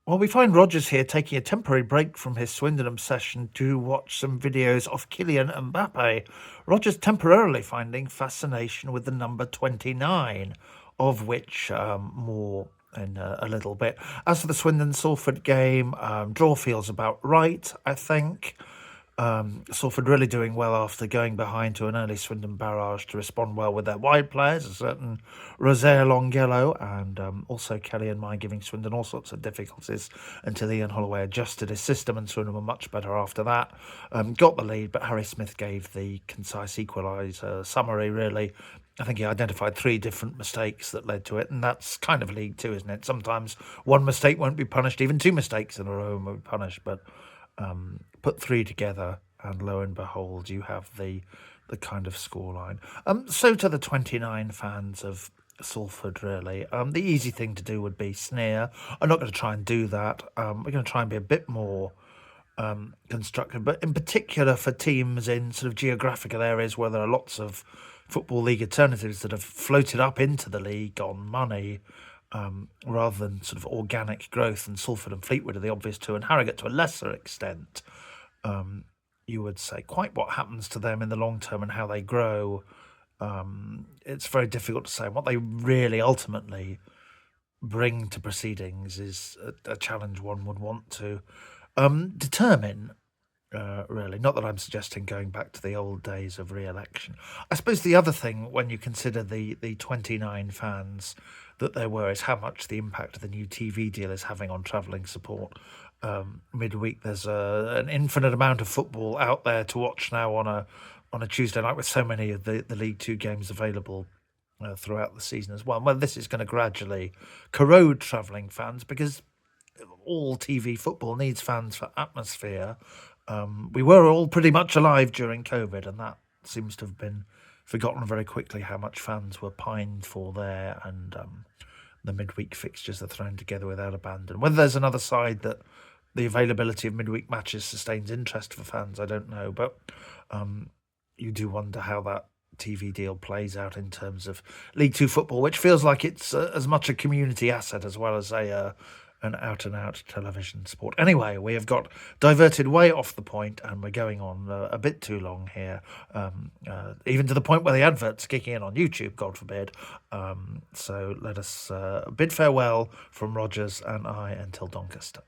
Well, we find Rogers here taking a temporary break from his Swindon obsession to watch some videos of Kylian Mbappe. Rogers temporarily finding fascination with the number 29, of which more in a little bit. As for the Swindon Salford game, draw feels about right, I think. Salford really doing well after going behind to an early Swindon barrage to respond well with their wide players, a certain Rosé Longello, and also Kelly and Mai giving Swindon all sorts of difficulties until Ian Holloway adjusted his system, and Swindon were much better after that. Got the lead, but Harry Smith gave the concise equaliser summary, really. I think he identified three different mistakes that led to it, and that's kind of League Two, isn't it? Sometimes one mistake won't be punished, even two mistakes in a row won't be punished, but put three together, and lo and behold, you have the kind of scoreline. So to the 29 fans of Salford, really, the easy thing to do would be sneer. I'm not going to try and do that. We're going to try and be a bit more constructive, but in particular for teams in sort of geographical areas where there are lots of Football League alternatives that have floated up into the league on money. Rather than sort of organic growth, and Salford and Fleetwood are the obvious two, and Harrogate to a lesser extent, you would say. Quite what happens to them in the long term and how they grow, it's very difficult to say. What they really ultimately bring to proceedings is a challenge one would want to determine. Really, not that I'm suggesting going back to the old days of re-election. I suppose the other thing, when you consider the 29 fans that there were, is how much the impact of the new TV deal is having on travelling support. Midweek, there's an infinite amount of football out there to watch now on a Tuesday night, with so many of the League Two games available throughout the season as well. Well, this is going to gradually corrode travelling fans, because all TV football needs fans for atmosphere. We were all pretty much alive during COVID, and that seems to have been forgotten very quickly, how much fans were pined for there, and the midweek fixtures are thrown together without abandon. Whether there's another side that the availability of midweek matches sustains interest for fans, I don't know, but you do wonder how that TV deal plays out in terms of League Two football, which feels like it's as much a community asset as well as an out-and-out television sport. Anyway, we have got diverted way off the point, and we're going on a bit too long here, even to the point where the advert's kicking in on YouTube, God forbid. So let us bid farewell from Rogers and I until Doncaster.